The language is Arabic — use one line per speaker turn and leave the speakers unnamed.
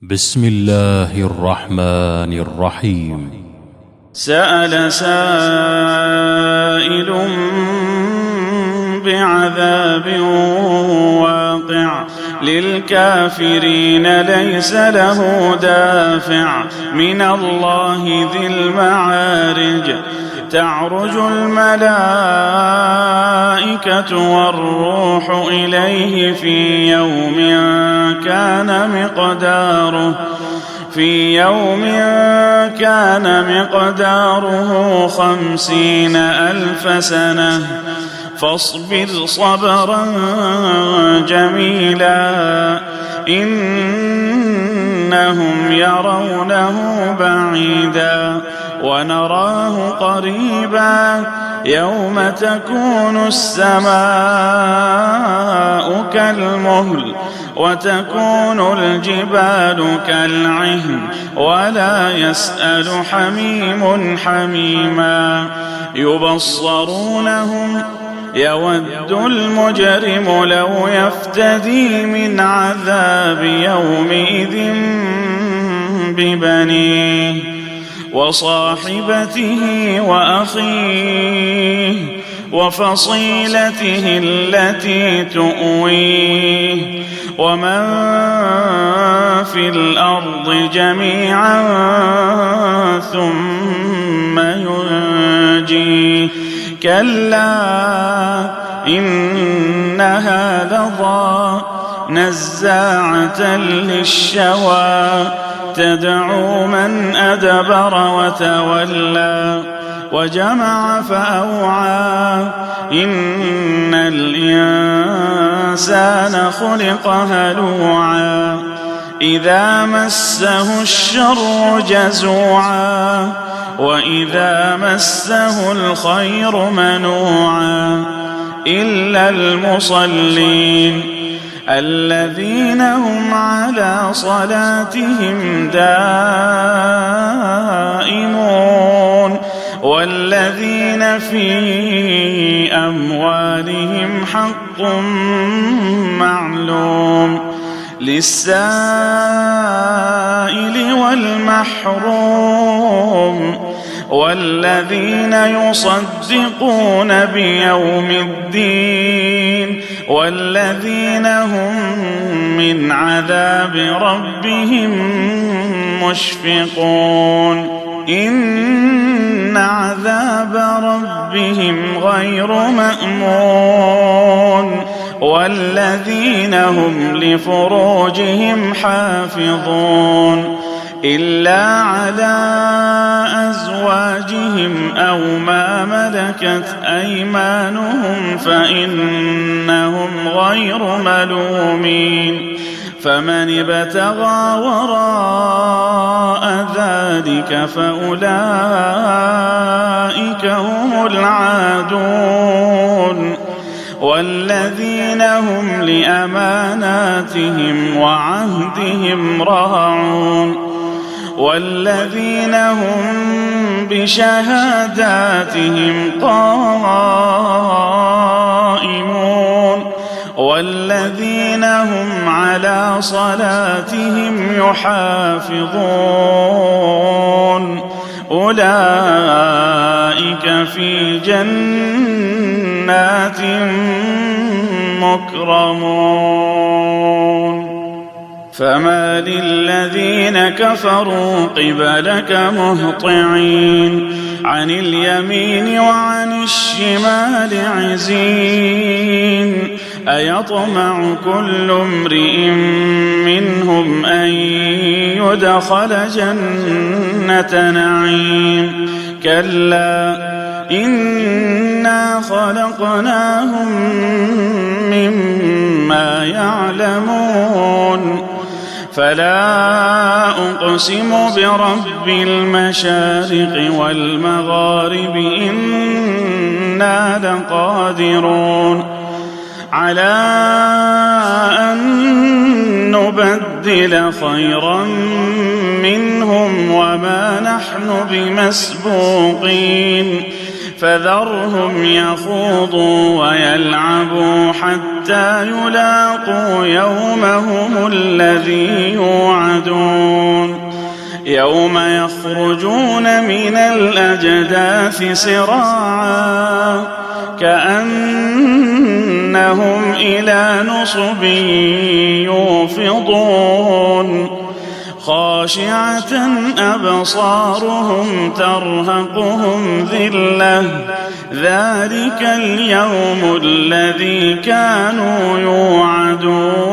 بسم الله الرحمن الرحيم.
سأل سائل بعذاب واقع للكافرين ليس له دافع من الله ذي المعارج. تعرج الملائكة والروح إليه في يوم كان مقداره 50,000 سنة فاصبر صبرا جميلا إنهم يرونه بعيدا ونراه قريبا يوم تكون السماء كالمهل وتكون الجبال كالعهن ولا يسأل حميم حميما يبصرونهم يود المجرم لو يفتدي من عذاب يومئذ ببنيه وصاحبته وأخيه وفصيلته التي تؤويه ومن في الأرض جميعا ثم ينجيه كلا إنها لظى نزاعة للشوى تدعو من أدبر وتولى وجمع فأوعى إن الإنسان خلق هلوعا إذا مسه الشر جزوعا وإذا مسه الخير منوعا إلا المصلين الذين هم على صلاتهم دائمون والذين في أموالهم حق معلوم للسائل والمحروم والذين يصدقون بيوم الدين والذين هم من عذاب ربهم مشفقون إن عذاب ربهم غير مأمون والذين هم لفروجهم حافظون إلا على أزواجهم أو ما ملكت أيمانهم فإنهم غير ملومين فمن ابتغى وراء ذلك فأولئك هم العادون والذين هم لأماناتهم وعهدهم راعون والذين هم بشهاداتهم قائمون والذين هم على صلاتهم يحافظون أولئك في جنات مكرمون فما للذين كفروا قبلك مهطعين عن اليمين وعن الشمال عزين أيطمع كل امرئ منهم أن يدخل جنة نعيم كلا إنا خلقناهم مما يعلمون فلا أقسم برب المشارق والمغارب إنا لقادرون على أن نبدل خيرا منهم وما نحن بمسبوقين فذرهم يخوضوا ويلعبوا حتى يلاقوا يومهم الذي يوعدون يوم يخرجون من الأجداث سراعا كأنهم إلى نصب يوفضون خاشعة أبصارهم ترهقهم ذلة ذلك اليوم الذي كانوا يوعدون